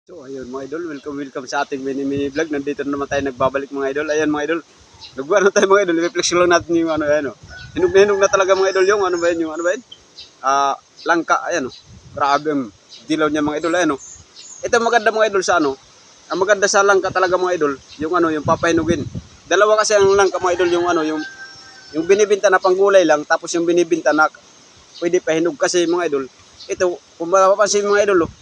So ayun mga idol, welcome sa ating mini vlog. Nandito na naman tayo nagbabalik mga idol. Ayan mga idol. Nagbuwan na tayo mga idol. Reflection lang natin yung ano ayan oh. Hinog na talaga mga idol yung ano ba yun, yung ano ba yun? Langka ayan oh. Grabe ang dilaw niya mga idol ayan oh. Ito maganda mga idol sa ano. Ang maganda sa langka talaga mga idol, yung ano, yung papahinugin. Dalawa kasi ang langka mga idol, yung ano, yung binibenta na panggulay lang, tapos yung binibenta na pwede pahinog kasi mga idol. Ito, kung mapapansin mga idol oh,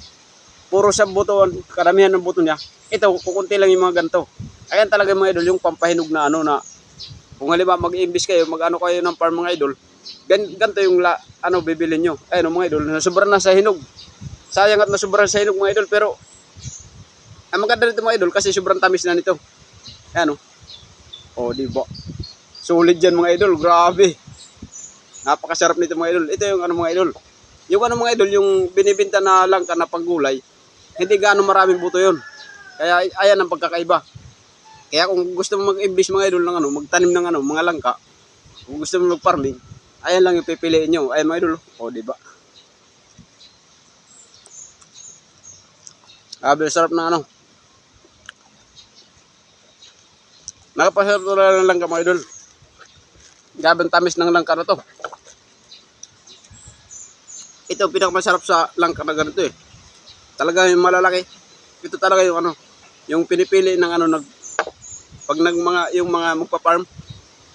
puro sa buto, karamihan ng buto niya. Ito, kukunti lang yung mga ganito. Ayan talaga mga idol, yung pampahinog na ano na, kung halimbawa mag-iimbis kayo, mag-ano kayo ng farm mga idol, ganito yung ano, bibilin nyo. Ayan mga idol, nasubra na sa hinog. Sayang at nasubra sa hinog mga idol, pero, ang maganda nito mga idol, kasi sobrang tamis na nito. Ayan o. Di ba? Solid yan mga idol, grabe. Napakasarap nito mga idol. Ito yung ano mga idol. Yung ano mga idol, yung binibenta na langka na panggulay, hindi gaano maraming buto yun. Kaya ayan ang pagkakaiba. Kaya kung gusto mo mag-imbis mga idol ng ano, magtanim ng ano, mga langka, kung gusto mo mag-farming, ayan lang yung pipiliin nyo. Ayan mga idol. O, di ba? Grabe, sarap na ano. Nakapasarap na ng langka mga idol. Grabe ang tamis ng langka na to. Ito pinakamasarap sa langka na ganito eh. Talaga yung malalaki. Ito talaga yung ano, yung pinipili ng ano pag yung mga magpa-farm.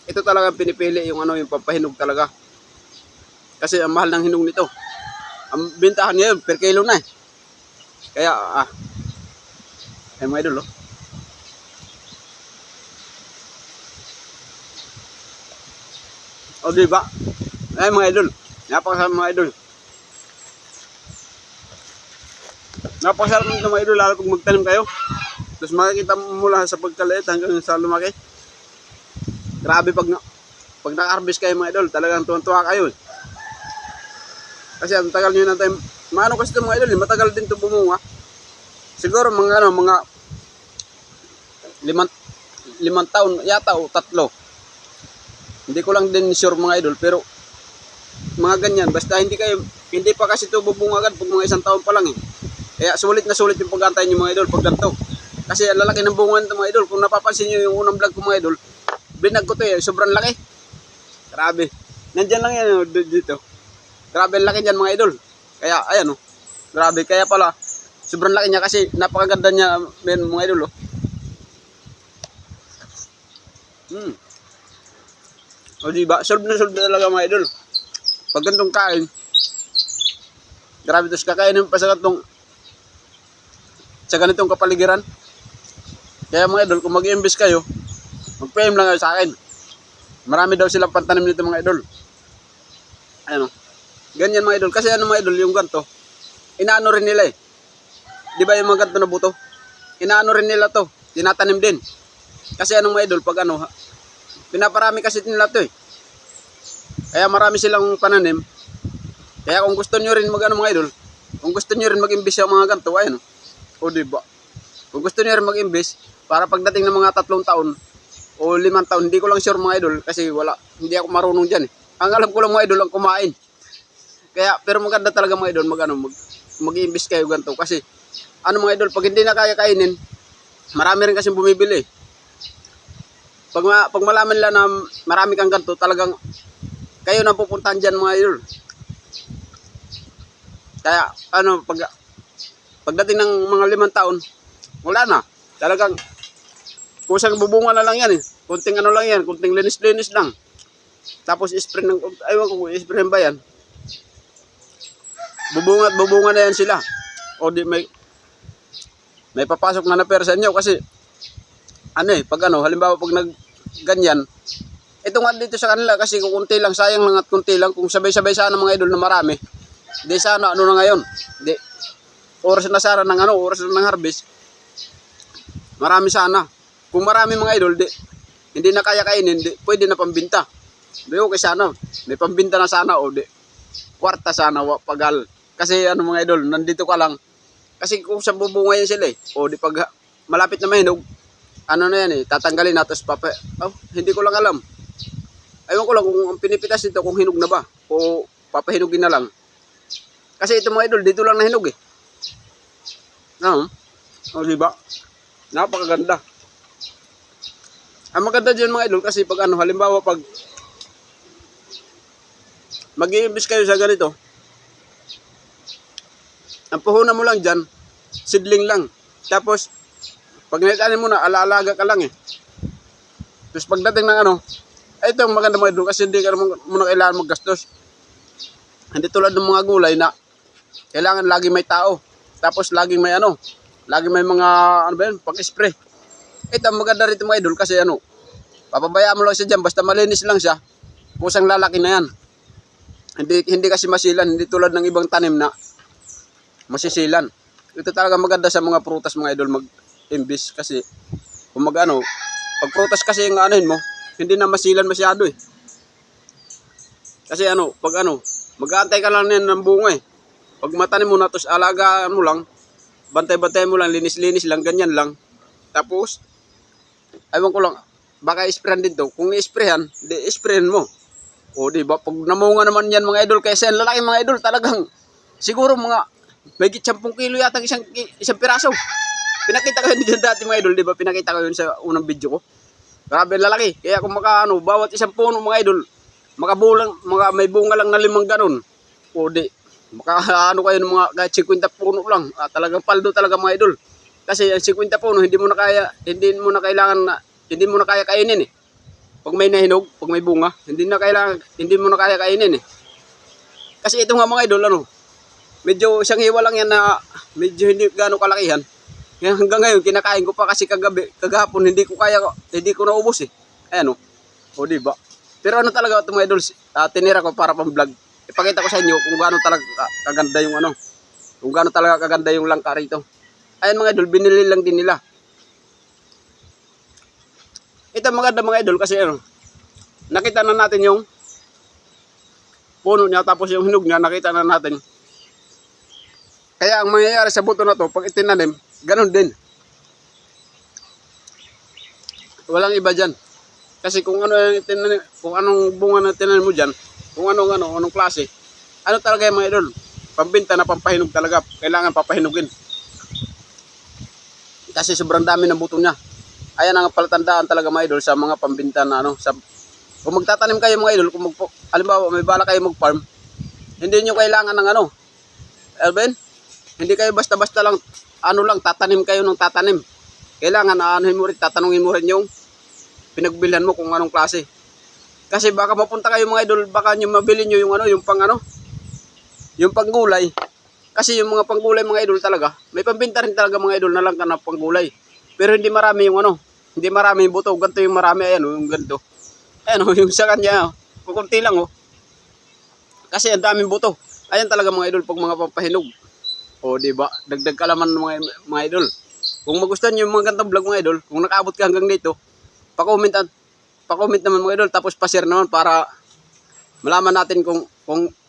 Ito talaga pinipili yung ano, yung pampahinog talaga. Kasi ang mahal ng hinog nito. Ang bintahan niya yun per kilo na eh. Kaya ay mga idol oh. O diba? Ay mga idol. Napakasarap mga idol. Napakasarap nito mga idol, lalo kung magtanim kayo. Tapos makikita mo mula sa pagkaliit hanggang sa lumaki. Grabe pag naka-harvest kayo mga idol, talagang tuwan-tuwa kayo. Kasi ang tagal nyo na tayo. Maano kasi ito mga idol, matagal din ito bumunga. Siguro mga ano, mga 5 taon yata o 3. Hindi ko lang din sure mga idol, pero mga ganyan, basta hindi pa kasi ito bubunga agad pag mga 1 taon pa lang eh. Kaya sulit na sulit yung pag-antay nyo mga idol pag ganito. Kasi ang lalaki ng bunga nito mga idol. Kung napapansin nyo yung unang vlog ko mga idol, binag ko ito eh, sobrang laki. Grabe. Nandyan lang yan dito. Grabe ang laki dyan mga idol. Kaya ayan grabe. Kaya pala, sobrang laki niya kasi napakaganda niya mga idol O diba? Solve na talaga mga idol. Pag ganitong kain, grabe, tapos kakainin pa sa ganitong kapaligiran. Kaya mga idol, kung mag-i-invest kayo, mag-PM lang kayo sa akin. Marami daw silang pantanim nito mga idol. Ayan ganyan mga idol. Kasi ano mga idol, yung ganito, inaano rin nila eh. Di ba yung mga ganito na buto? Inaano rin nila to, tinatanim din. Kasi anong mga idol, pag ano, pinaparami kasi nila to eh. Kaya marami silang pananim. Kaya kung gusto nyo rin mga idol, kung gusto nyo rin mag-invest sa mga ganito, ayan o diba? Kung gusto nyo rin mag-invest, para pagdating ng mga 3 taon o 5 taon, hindi ko lang sure mga idol, kasi hindi ako marunong dyan eh. Ang alam ko lang mga idol, ang kumain. Kaya, pero maganda talaga mga idol, mag-invest kayo ganito. Kasi, ano mga idol, pag hindi na kaya kainin, marami rin kasi bumibili. Pag malaman nila na marami kang ganito, talagang kayo na pupuntahan dyan mga idol. Kaya, pagdating ng mga 5 taon, wala na. Talagang, kusang bubunga na lang yan eh. Kunting ano lang yan, kunting linis-linis lang. Tapos spray aywan ko kung spray ba yan. Bubunga at bubunga na yan sila. O di may papasok na pera sa inyo kasi, pag halimbawa pag ganyan, ito nga dito sa kanila kasi kung kunti lang, sayang lang at kunti lang. Kung sabay-sabay sana mga idol na marami, di sana na ngayon. Di, oras na sana oras na ng harvest. Marami sana. Kung marami mga idol, hindi na kaya kainin, pwede na pambinta. Di okay sana. May pambinta na sana o di kwarta sana pagal. Kasi mga idol, nandito ka lang. Kasi kung sa bubunga yan sila eh. O di pag malapit na mahinog, na yan eh, tatanggalin na tapos hindi ko lang alam. Aywan ko lang kung ang pinipitas nito kung hinog na ba o papahinugin na lang. Kasi ito mga idol, dito lang nahinog eh. O, di ba? Napakaganda. Ang maganda dyan mga idol kasi pag ano, halimbawa pag mag-i-invest kayo sa ganito, ang puhunan mo lang dyan, seedling lang. Tapos, pag naitanin mo na, alaalaga ka lang eh. Tapos pagdating ng ano, ito ang maganda mga idol kasi hindi ka muna kailangan maggastos. Hindi tulad ng mga gulay na kailangan lagi may tao. Tapos laging may ano, laging may mga ano ba yun, pang-spray. Ito ang maganda rito mga idol kasi ano, papabayaan mo lang siya dyan, basta malinis lang siya, kusang lalaki na yan. Hindi kasi masilan, hindi tulad ng ibang tanim na masisilan. Ito talaga maganda sa mga prutas mga idol mag-imbis kasi kung mag-ano, pag prutas kasi yung anuhin mo, hindi na masilan masyado eh. Kasi ano, pag ano, mag-aantay ka lang yan ng bunga eh. Pag matanim mo na, tapos alagaan mo lang, bantay-bantay mo lang, linis-linis lang, ganyan lang. Tapos, aywan ko lang, baka isprayan din to. Kung i-sprayan, di isprayan mo. O diba, pag namunga naman yan mga idol, kaysa yan lalaki mga idol, talagang siguro mga may 10 kilo yata isang piraso. Pinakita ko yun dyan dati mga idol, diba? Pinakita ko yun sa unang video ko. Grabe lalaki. Kaya kung bawat isang puno mga idol, may bunga lang na 5 ganun. O di, kayo ng mga kahit 50 puno lang. Talagang paldo talaga mga idol. Kasi ang 50 puno, hindi mo na kaya kainin eh. Pag may nahinog, pag may bunga, hindi mo na kaya kainin eh. Kasi ito nga mga idol, ano, medyo isang hiwa lang yan na medyo hindi gaano kalakihan. Kaya hanggang ngayon, kinakain ko pa kasi kagahapon, hindi ko naubos eh. Ayan o. O diba? Pero ano talaga ito mga idol, tinira ko para pang vlog. Ipakita ko sa inyo kung gaano talaga kaganda yung ano. Kung gaano talaga kaganda yung langka rito. Ayan mga idol, binili lang din nila. Ito maganda mga idol kasi ano, nakita na natin yung puno niya tapos yung hinog niya nakita na natin. Kaya ang mangyayari sa buto na to, pag itinanim, ganun din. Walang iba dyan. Kasi kung anong bunga na tinanim mo dyan, kung anong klase, ano talaga yung mga idol, pambinta na pampahinog talaga, kailangan papahinugin. Kasi sobrang dami ng buto niya. Ayan ang palatandaan talaga mga idol sa mga pambinta na ano. Kung magtatanim kayo mga idol, halimbawa may bala kayo mag-farm, hindi nyo kailangan ng ano. Alvin, hindi kayo basta-basta lang, tatanim kayo ng tatanim. Kailangan tatanungin mo rin yung pinagbilhan mo kung anong klase. Kasi baka mapunta kayo mga idol, baka nyo mabili nyo yung panggulay. Kasi yung mga panggulay mga idol talaga, may pambinta rin talaga mga idol na lang ka na panggulay. Pero hindi marami hindi marami yung buto. Ganito yung marami, ayan yung ganito. Ayan yung sa kanya, kukunti lang Kasi ang daming buto. Ayan talaga mga idol pag mga pampahinog. O diba, dagdag kalaman mga idol. Kung magustuhan nyo yung mga gantong vlog mga idol, kung nakaabot ka hanggang dito, pa-comment naman mga idol, tapos pa-share naman para malaman natin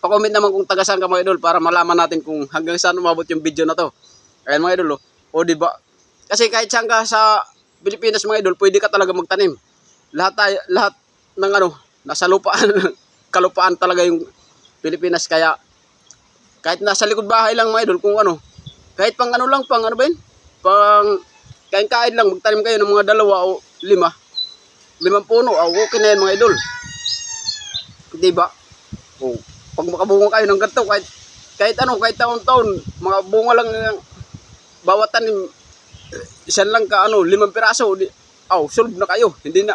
pa-comment naman kung taga saan ka mga idol para malaman natin kung hanggang saan umabot yung video na to. Ayan mga idol o diba, kasi kahit saan ka sa Pilipinas mga idol, pwede ka talaga magtanim. Lahat ng nasa kalupaan talaga yung Pilipinas. Kaya kahit nasa likod bahay lang mga idol, kung kahit pang kain-kain lang, magtanim kayo ng mga 2 o 5 puno, okay na yan mga idol. Diba? Pag makabunga kayo ng ganito, kahit taon-taon, mga bunga lang bawat tanim, isan lang ka 5 piraso, solve na kayo. Hindi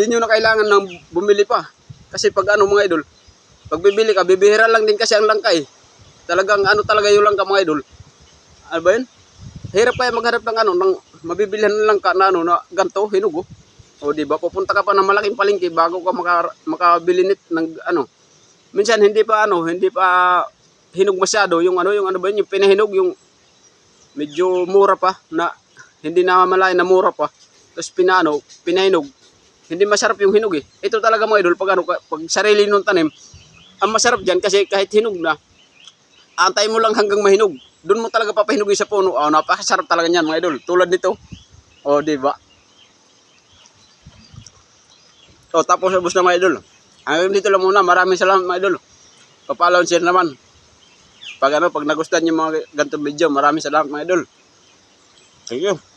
nyo na kailangan ng bumili pa. Kasi pag mga idol, pag bibili ka, bibihira lang din kasi ang langka eh. Talagang talaga yung langka mga idol. Ano ba yun? Hirap kaya maghanap ng mabibilihan ng langka na na ganto, hinugo. O diba, pupunta ka pa ng malaking palengke bago ka makabili nit ng Minsan hindi pa hinog masyado yung yung pinahinog, yung medyo mura pa na hindi na malay na mura pa. Tapos pinahinog. Hindi masarap yung hinog eh. Ito talaga mga idol pag sarili nung tanim, ang masarap diyan kasi kahit hinog na, antay mo lang hanggang mahinog. Doon mo talaga papahinugin sa puno. Napakasarap talaga niyan mga idol. Tulad nito. O di ba? Tapos ubos na mga idol. Hanggang dito lang muna. Maraming salamat mga idol. Pa-follow and share naman. Pag nagustuhan niyo mga ganitong video, maraming salamat mga idol. Thank you.